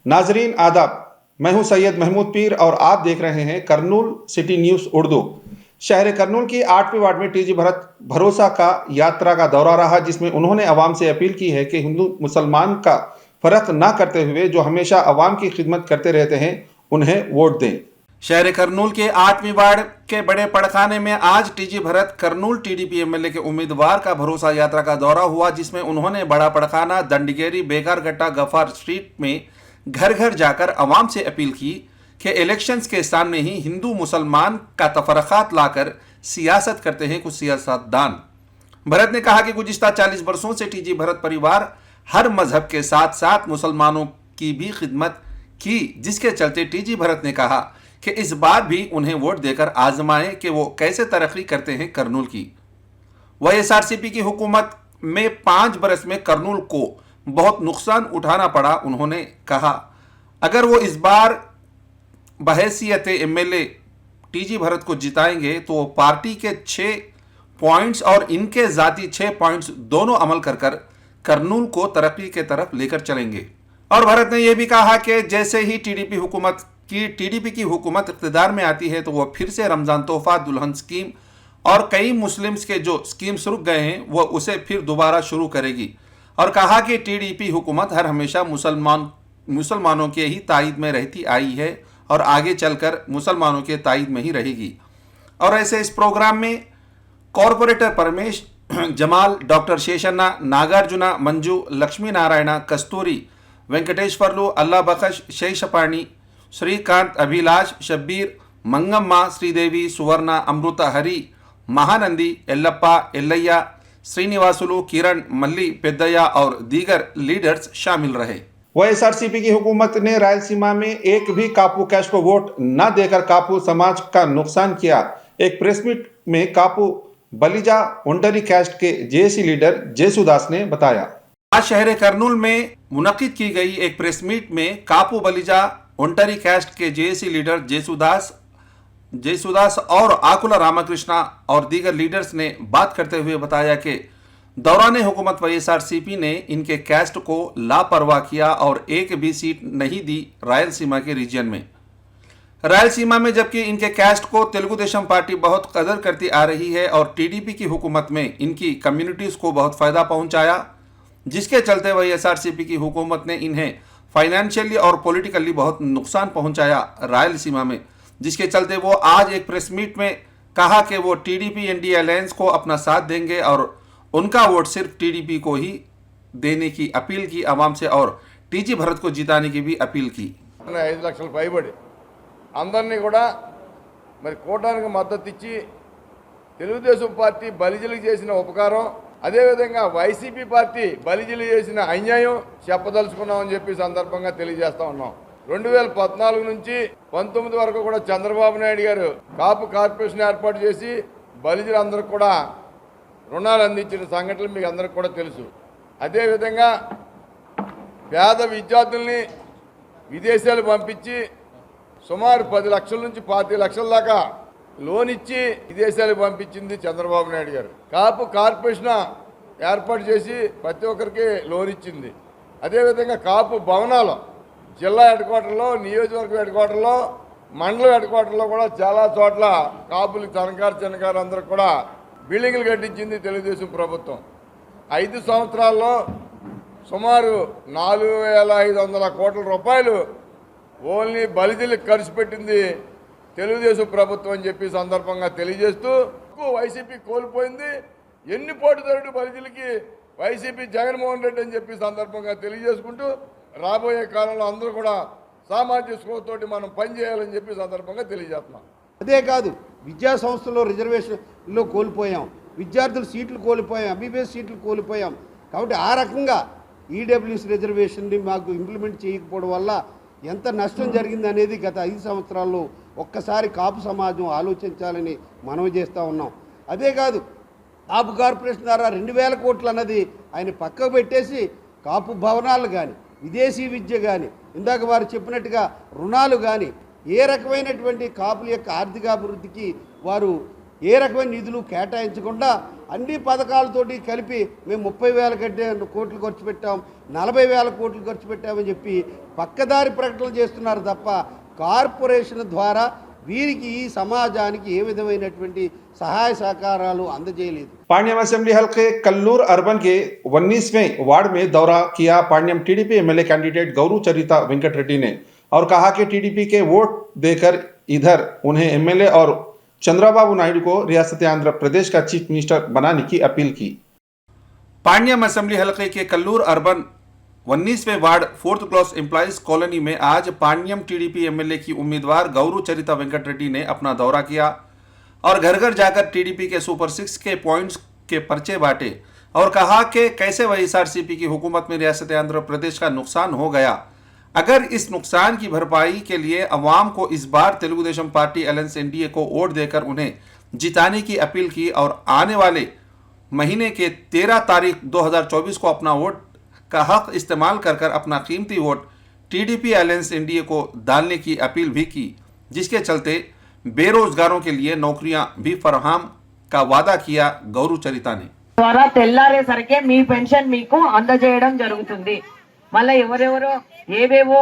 नाजरीन आदाब, मैं हूं सैयद महमूद पीर और आप देख रहे हैं करनूल सिटी न्यूज़ उर्दू। शहर करनूल की 8वीं वार्ड में टीजी भरत भरोसा का यात्रा का दौरा रहा, जिसमें उन्होंने अवाम से अपील की है कि हिंदू मुसलमान का फर्क न करते हुए जो हमेशा अवाम की खिदमत करते रहते हैं उन्हें वोट दें। शहर करनूल के 8वीं वार्ड के बड़े पड़खाने में आज TG Bharat Kurnool TDP MLA के उम्मीदवार का भरोसा यात्रा का दौरा हुआ, जिसमें उन्होंने बड़ा पड़खाना, दंडगेरी, बेकारगट्टा, गफार स्ट्रीट में घर घर जाकर अवाम से अपील की कि इलेक्शंस के सामने ही हिंदू मुसलमान का तफरक़ात लाकर सियासत करते हैं कुछ सियासतदान। भरत ने कहा कि गुज़िश्ता 40 वर्षों से टीजी भरत परिवार हर मजहब के साथ साथ मुसलमानों की भी खिदमत की, जिसके चलते टीजी भरत ने कहा कि इस बार भी उन्हें वोट देकर आजमाएं कि वो कैसे तरक्की करते हैं करनूल की। वाईएसआरसीपी की हुकूमत में 5 बरस में करनूल को बहुत नुकसान उठाना पड़ा। उन्होंने कहा अगर वो इस बार बहैसियत एमएलए टीजी भरत को जिताएंगे तो वो पार्टी के 6 पॉइंट्स और इनके ज़ाती 6 पॉइंट्स दोनों अमल कर करनूल को तरक्की के तरफ लेकर चलेंगे। और भरत ने यह भी कहा कि जैसे ही टीडीपी की हुकूमत इक़्तिदार में आती है तो वह फिर से रमज़ान तोहफा, दुल्हन स्कीम और कई मुस्लिम्स के जो स्कीम्स रुक गए हैं वह उसे फिर दोबारा शुरू करेगी। और कहा कि टीडीपी हुकूमत हर हमेशा मुसलमानों के ही तायद में रहती आई है और आगे चलकर मुसलमानों के तायद में ही रहेगी। और ऐसे इस प्रोग्राम में कॉरपोरेटर परमेश, जमाल, डॉक्टर शेषन्ना, नागार्जुना, मंजू, लक्ष्मी नारायण, कस्तूरी, वेंकटेश्वरलू, अल्लाह बख्श, शेषपाणी, श्रीकांत, अभिलाष, शब्बीर, मंगम्मा, श्रीदेवी, सुवर्णा, अमृता, हरी, महानंदी, एल्लप्पा, एल्लैया, श्रीनिवासुलू, किरण, मल्ली, पेद्दया और दीगर लीडर्स शामिल रहे। वाईएसआरसीपी की हुकूमत ने रायलसीमा में एक भी कापू कैश को वोट न देकर कापू समाज का नुकसान किया। एक प्रेस मीट में कापू बलिजा ओंटरी कैस्ट के जेएसी लीडर जेसुदास ने बताया। आज शहर करनूल में मुनक्किद की गई एक प्रेस मीट में कापू बलिजा ओंटरी कैस्ट के जेएसी लीडर जेसुदास और आकुला रामकृष्णा और दीगर लीडर्स ने बात करते हुए बताया कि दौरान हुकूमत वाईएसआरसीपी ने इनके कैस्ट को लापरवाह किया और एक भी सीट नहीं दी रायलसीमा के रीजन में। रायलसीमा में जबकि इनके कैस्ट को तेलुगु देशम पार्टी बहुत कदर करती आ रही है और टीडीपी की हुकूमत में इनकी कम्युनिटीज़ को बहुत फ़ायदा पहुंचाया, जिसके चलते वाईएसआरसीपी की हुकूमत ने इन्हें फाइनेंशियली और पॉलिटिकली बहुत नुकसान पहुंचाया रायलसीमा में, जिसके चलते वो आज एक प्रेस मीट में कहा कि वो टीडीपी एनडीए अलायंस को अपना साथ देंगे और उनका वोट सिर्फ टीडीपी को ही देने की अपील की आवाम से और टीजी भरत को जिताने की भी अपील की। 5 లక్షల పైబడి అందరినీ కూడా మరి కోటానికి మద్దతు ఇచ్చి తెలుగుదేశం పార్టీ బలిజలకు చేసిన ఉపకారం, అదేవిధంగా వైసీపీ పార్టీ బలిజలు చేసిన అన్యాయం చెప్పదలుచుకున్నామని చెప్పి సందర్భంగా తెలియజేస్తా ఉన్నాం। 2014 నుంచి 19 వరకు కూడా చంద్రబాబు నాయుడు గారు కాపు కార్పొరేషన్ ఏర్పాటు చేసి బలిజలందరికీ కూడా రుణాలు అందించిన సంఘటనలు మీకు అందరికీ కూడా తెలుసు। అదేవిధంగా పేద విద్యార్థుల్ని విదేశాలు పంపించి సుమారు 10 లక్షల నుంచి 25 లక్షల దాకా లోన్ ఇచ్చి విదేశాలకు పంపించింది చంద్రబాబు నాయుడు గారు। కాపు కార్పొరేషన్ ఏర్పాటు చేసి ప్రతి ఒక్కరికి లోన్ ఇచ్చింది। అదేవిధంగా కాపు భవనాలు జిల్లా హెడ్ క్వార్టర్లో, నియోజకవర్గం హెడ్ క్వార్టర్లో, మండలం హెడ్ క్వార్టర్లో కూడా చాలా చోట్ల కాపులు చిన్నకారు అందరూ కూడా బిల్డింగ్లు కట్టించింది తెలుగుదేశం ప్రభుత్వం। 5 సంవత్సరాల్లో సుమారు 4,500 కోట్ల రూపాయలు ఓన్లీ బలిజలకు ఖర్చు పెట్టింది తెలుగుదేశం ప్రభుత్వం అని చెప్పి సందర్భంగా తెలియజేస్తూ వైసీపీ కోల్పోయింది ఎన్ని పోటీదారుడు బలిజలకి వైసీపీ జగన్మోహన్ రెడ్డి అని చెప్పి సందర్భంగా తెలియజేసుకుంటూ రాబోయే కాలంలో అందరూ కూడా సామాజిక మనం పనిచేయాలని చెప్పి సందర్భంగా తెలియజేస్తున్నాం। అదే కాదు, విద్యా సంస్థల్లో రిజర్వేషన్లో కోల్పోయాం, విద్యార్థుల సీట్లు కోల్పోయాం, ఎంబీబీఎస్ సీట్లు కోల్పోయాం। కాబట్టి ఆ రకంగా ఈడబ్ల్యూఎస్ రిజర్వేషన్ని మాకు ఇంప్లిమెంట్ చేయకపోవడం వల్ల ఎంత నష్టం జరిగింది అనేది గత 5 సంవత్సరాల్లో ఒక్కసారి కాపు సమాజం ఆలోచించాలని మనవి చేస్తూ ఉన్నాం। అదే కాదు, కాపు కార్పొరేషన్ ద్వారా 2,000 కోట్లు అన్నది ఆయన పక్కకు పెట్టేసి కాపు భవనాలు కానీ, విదేశీ విద్య కానీ, ఇందాక వారు చెప్పినట్టుగా రుణాలు కానీ, ఏ రకమైనటువంటి కాపుల యొక్క ఆర్థికాభివృద్ధికి వారు ఏ రకమైన నిధులు కేటాయించకుండా అన్ని పథకాలతోటి కలిపి మేము 30,000 కోట్లు ఖర్చు పెట్టాం, 40,000 కోట్లు ఖర్చు పెట్టామని చెప్పి పక్కదారి ప్రకటనలు చేస్తున్నారు తప్ప కార్పొరేషన్ ద్వారా వీరికి ఈ సమాజానికి ఏ విధమైనటువంటి సహాయ సహకారాలు అందజేయలేదు. पाण्यम असेंबली हल्के कल्लूर अर्बन के 19वें वार्ड में दौरा किया Panyam TDP MLA candidate Gowru Charitha Venkata Reddy ने और कहा कि टीडीपी के वोट देकर इधर उन्हें एमएलए और चंद्रबाबू नायडू को रियासत आंध्र प्रदेश का चीफ मिनिस्टर बनाने की अपील की। पाण्यम असेंबली हल्के के कल्लूर अर्बन 19वें ward 4th class employees colony में आज पाण्यम टीडीपी एमएलए की उम्मीदवार गौरू चरिता वेंकट रेड्डी ने अपना दौरा किया और घर घर जाकर टीडीपी के सुपर 6 के पॉइंट्स के पर्चे बांटे और कहा कि कैसे वाईएसआरसीपी की हुकूमत में रियासत आंध्र प्रदेश का नुकसान हो गया। अगर इस नुकसान की भरपाई के लिए अवाम को इस बार तेलुगुदेशम पार्टी अलायंस एनडीए को वोट देकर उन्हें जिताने की अपील की और आने वाले महीने के 13 तारीख 2024 को अपना वोट का हक इस्तेमाल कर अपना कीमती वोट टीडीपी अलायंस एनडीए को डालने की अपील भी की, जिसके चलते बेरोजगारों के लिए नौकरियां भी फराहम का वादा किया गौरू चरिता ने। ద్వారా తెల్లారేసరికి మీ పెన్షన్ మీకు అందజేయడం జరుగుతుంది. మళ్ళీ ఎవరెవరో ఏవేవో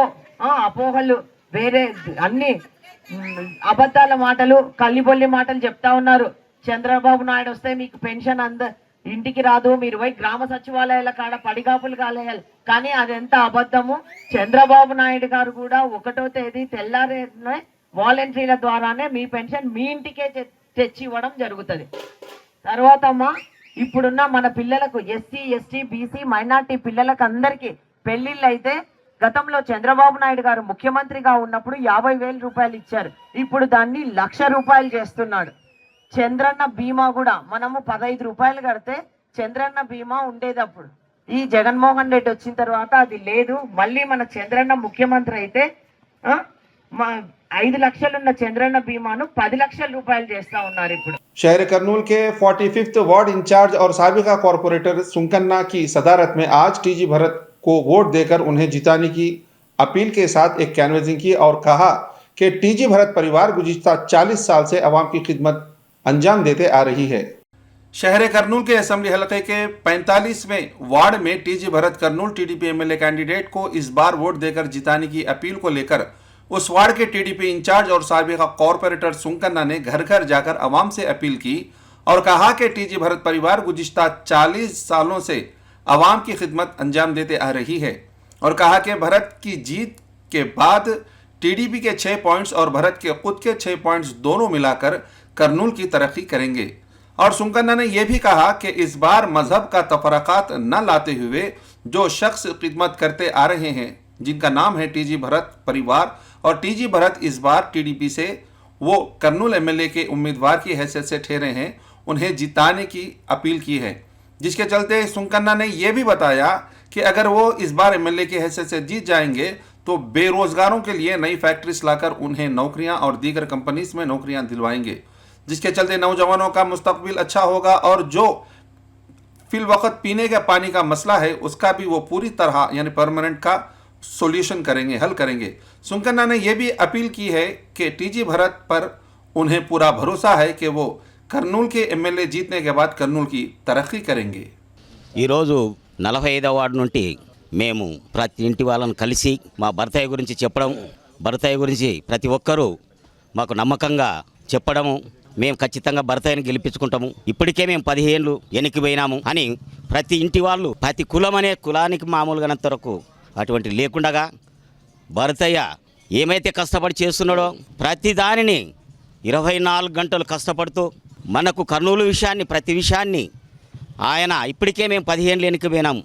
అపోహలు వేరే అన్ని అబద్ధాల మాటలు కల్లిబొల్లి మాటలు చెప్తా ఉన్నారు. చంద్రబాబు నాయుడు వస్తే మీకు పెన్షన్ ఇంటికి రాదు, మీరు పోయి గ్రామ సచివాలయాల కాడ పడిగాపులు కాలేయాలి. కానీ అదెంత అబద్ధము. చంద్రబాబు నాయుడు గారు కూడా 1వ తేదీ తెల్లారే వాలంటీర్ల ద్వారానే మీ పెన్షన్ మీ ఇంటికే తెచ్చి ఇవ్వడం జరుగుతుంది. తర్వాత అమ్మా ఇప్పుడున్న మన పిల్లలకు ఎస్సీ ఎస్టీ బీసీ మైనార్టీ పిల్లలకు అందరికీ పెళ్లిళ్ళు అయితే గతంలో చంద్రబాబు నాయుడు గారు ముఖ్యమంత్రిగా ఉన్నప్పుడు 50,000 రూపాయలు ఇచ్చారు. ఇప్పుడు దాన్ని 1,00,000 రూపాయలు చేస్తున్నాడు. చంద్రన్న బీమా కూడా మనము 15 రూపాయలు కడితే చంద్రన్న బీమా ఉండేది. అప్పుడు ఈ జగన్మోహన్ రెడ్డి వచ్చిన తర్వాత అది లేదు. మళ్ళీ మన చంద్రన్న ముఖ్యమంత్రి అయితే 5 లక్షలున్న చంద్రన్న బీమాను 10 లక్షల రూపాయలు చేస్తా ఉన్నారు. ఇప్పుడు शहर करनूल के 45th वार्ड इंचार्ज और साबिका कॉरपोरेटर सुंकन्ना की सदारत में आज टीजी भरत को वोट देकर उन्हें जिताने की अपील के साथ एक कैनवसिंग की और कहा कि टीजी भरत परिवार गुज़िश्ता 40 साल से आवाम की खिदमत अंजाम देते आ रही है। शहर करनूल के असेंबली हलके के 45वें वार्ड में TG Bharat Kurnool TDP MLA candidate को इस बार वोट देकर जिताने की अपील को लेकर उस वार्ड के टीडीपी इंचार्ज और साबिका कॉरपोरेटर सुंकन्ना ने घर घर जाकर अवाम से अपील की और कहा कि टीजी भरत परिवार गुज़िश्ता 40 सालों से अवाम की खिदमत अंजाम देते आ रही है और कहा कि भरत की जीत के बाद टीडीपी के 6 पॉइंट्स और भरत के खुद के 6 पॉइंट्स दोनों मिलाकर करनूल की तरक्की करेंगे। और सुंकन्ना ने यह भी कहा कि इस बार मजहब का तफरकात न लाते हुए जो शख्स खिदमत करते आ रहे हैं, जिनका नाम है टीजी भरत परिवार, और टीजी भरत इस बार टीडीपी से वो करनूल एमएलए के उम्मीदवार की हैसियत से ठहरे हैं, उन्हें जिताने की अपील की है। जिसके चलते सुंकन्ना ने यह भी बताया कि अगर वो इस बार एमएलए की हैसियत से जीत जाएंगे तो बेरोजगारों के लिए नई फैक्ट्रीज लाकर उन्हें नौकरियां और दीगर कंपनीज में नौकरियां दिलवाएंगे, जिसके चलते नौजवानों का मुस्तकबिल अच्छा होगा और जो फिल वक्त पीने के पानी का मसला है उसका भी वो पूरी तरह यानी परमानेंट का सॉल्यूशन करेंगे, हल करेंगे। सुंकन्ना ने यह भी अपील की है कि टीजी भरत पर उन्हें पूरा भरोसा है कि वो కర్నూల్ के ఎమ్మెల్యే జీతనే के बाद కర్నూల్ की तरक्की करेंगे। ఈరోజు 45వ వార్డు నుండి మేము ప్రతి ఇంటి వాళ్ళని కలిసి మా భర్తయ్య గురించి చెప్పడం, భర్తయ్య గురించి ప్రతి ఒక్కరూ మాకు నమ్మకంగా చెప్పడము, మేము ఖచ్చితంగా భర్తయ్యని గెలిపించుకుంటాము, ఇప్పటికే మేము 15 ఏళ్ళు వెనక్కిపోయినాము అని ప్రతి ఇంటి వాళ్ళు, ప్రతి కులం అనే కులానికి మామూలుగానంత వరకు అటువంటి లేకుండగా భర్తయ్య ఏమైతే కష్టపడి చేస్తున్నాడో ప్రతి దానిని 24 గంటలు కష్టపడుతూ మనకు కర్నూలు విషయాన్ని ప్రతి విషయాన్ని ఆయన ఇప్పటికే మేము 15 ఏళ్ళు వెనక్కిపోయినాము,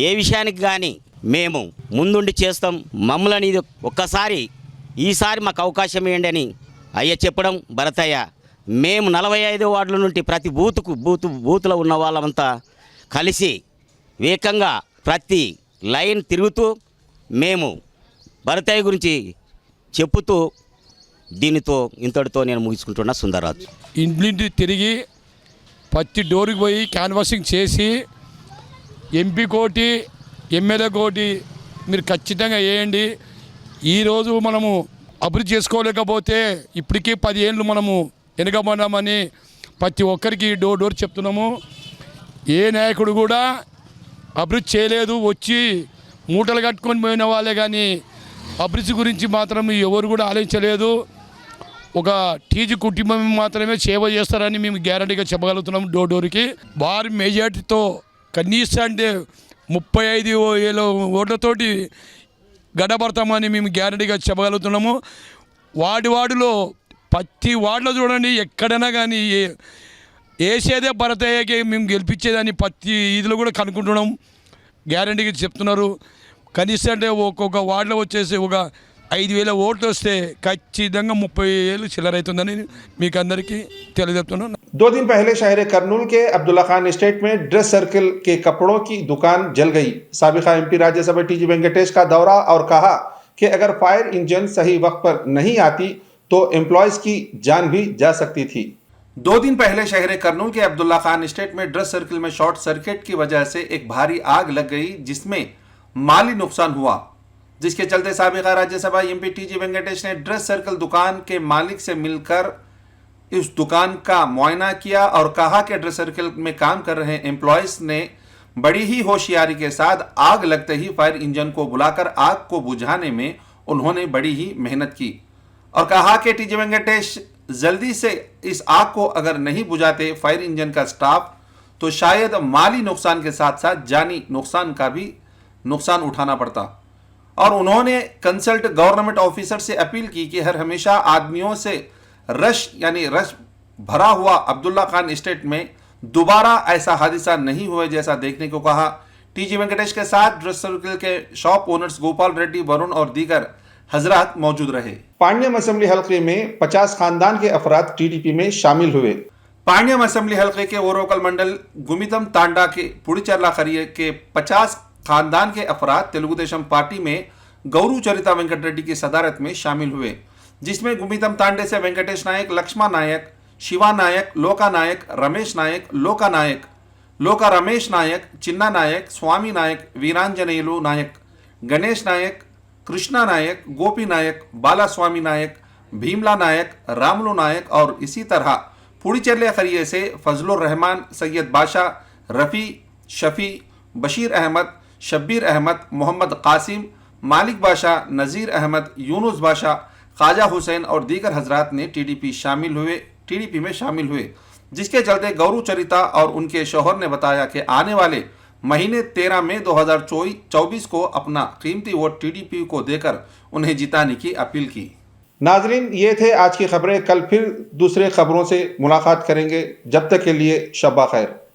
ఏ విషయానికి కానీ మేము ముందుండి చేస్తాం, మమ్మల్ని ఇది ఒక్కసారి ఈసారి మాకు అవకాశం ఇవ్వండి అని అయ్య చెప్పడం భరతయ్య. మేము 45 వార్డుల నుండి ప్రతి బూతులో ఉన్న వాళ్ళంతా కలిసి వేగంగా ప్రతి లైన్ తిరుగుతూ మేము భరతయ్య గురించి చెప్పుతూ దీనితో ఇంతటితో నేను ముగించుకుంటున్నా. సుందరరాజు ఇంటింటి తిరిగి ప్రతి డోర్కి పోయి క్యాన్వాసింగ్ చేసి ఎంపీ కోటి ఎమ్మెల్యే కోటి మీరు ఖచ్చితంగా వేయండి. ఈరోజు మనము అభివృద్ధి చేసుకోలేకపోతే ఇప్పటికీ 10 ఏళ్ళు మనము వెనుకబడినామని ప్రతి ఒక్కరికి డోర్ డోర్ చెప్తున్నాము. ఏ నాయకుడు కూడా అభివృద్ధి చేయలేదు, వచ్చి మూటలు కట్టుకొని పోయిన వాళ్ళే కానీ అభివృద్ధి గురించి మాత్రం ఎవరు కూడా ఆలోచించలేదు. ఒక టీజీ కుటుంబం మాత్రమే సేవ చేస్తారని మేము గ్యారంటీగా చెప్పగలుగుతున్నాం. డోర్కి భారీ మెజార్టీతో కనీసం అంటే 35,000 ఓట్లతోటి గడపడతామని మేము గ్యారంటీగా చెప్పగలుగుతున్నాము. వార్డులో ప్రతి వార్డులో చూడండి, ఎక్కడైనా కానీ వేసేదే భరతయ్యకి మేము గెలిపించేదని ప్రతి ఇదిలో కూడా కనుక్కుంటున్నాం. గ్యారంటీగా చెప్తున్నారు. కనీసం అంటే ఒక్కొక్క వార్డులో వచ్చేసి ఒక 5,000 ఓట్లు వస్తే ఖచ్చితంగా 30,000 చిల్లర అవుతుందని మీకు అందరికీ తెలియజేస్తున్నాను. 2 दिन पहले शहर करनूल के अब्दुल्ला खान एस्टेट में ड्रेस सर्किल के कपड़ों की दुकान जल गई. साबिका एमपी राज्यसभा टीजी वेंकटेश का दौरा और कहा कि अगर फायर इंजन सही वक्त पर नहीं आती तो एम्प्लॉयज की जान भी जा सकती थी. 2 दिन पहले शहर करनूल के अब्दुल्ला खान एस्टेट में ड्रेस सर्किल में शॉर्ट सर्किट की वजह से एक भारी आग लग गई, जिसमें माली नुकसान हुआ, जिसके चलते साबिका राज्यसभा एमपी टीजी वेंकटेश ने ड्रेस सर्किल दुकान के मालिक से मिलकर इस दुकान का मुआयना किया और कहा कि ड्रेस सर्किल में काम कर रहे एम्प्लॉयज ने बड़ी ही होशियारी के साथ आग लगते ही फायर इंजन को बुलाकर आग को बुझाने में उन्होंने बड़ी ही मेहनत की और कहा कि टीजी वेंकटेश जल्दी से इस आग को अगर नहीं बुझाते फायर इंजन का स्टाफ तो शायद माली नुकसान के साथ साथ जानी नुकसान का भी नुकसान उठाना पड़ता. और उन्होंने कंसल्ट गवर्नमेंट ऑफिसर से अपील की कि हर हमेशा आदमियों से रश भरा हुआ अब्दुल्ला खान एस्टेट में दोबारा ऐसा हादसा नहीं हुए जैसा देखने को कहा. टीजी वेंकटेश के साथ ड्रेस सर्किल के शॉप ओनर्स गोपाल रेड्डी, वरुण और दीगर हजरात मौजूद रहे. पाण्यम असेंबली हलके में 50 खानदान के अफराद टीडीपी में शामिल हुए. पाण्यम असेंबली हलके के ओरोकल मंडल गुमितम तांडा के पुड़ीचर्ला खरिये के 50 खानदान के अफराद तेलुगुदेशम पार्टी में गौरू चरिता वेंकट रेड्डी की सदारत में शामिल हुए, जिसमें गुमितम तांडे से वेंकटेश नायक, लक्ष्मा नायक, शिवा नायक, लोका नायक, रमेश नायक, लोका रमेश नायक, चिन्ना नायक, स्वामी नायक, वीरांजनेलु नायक, गणेश नायक, कृष्णा नायक, गोपी नायक, बाला स्वामी नायक, भीमला नायक, रामलू नायक और इसी तरह पुड़ीचर्ले खरिये से फजलुर रहमान, सैयद बादशाह, रफ़ी, शफ़ी, बशीर अहमद, शब्बीर अहमद, मोहम्मद कासिम, मालिक बादशाह, नज़ीर अहमद, यूनुस बादशाह, ख्वाजा हुसैन और दीगर हजरात ने टीडीपी में शामिल हुए, जिसके चलते गौरू चरिता और उनके शौहर ने बताया कि आने वाले महीने 13 मई 2024 को अपना कीमती वोट टीडीपी को देकर उन्हें जिताने की अपील की. नाजरीन, ये थे आज की खबरें. कल फिर दूसरे खबरों से मुलाकात करेंगे. जब तक के लिए शब्बा खैर.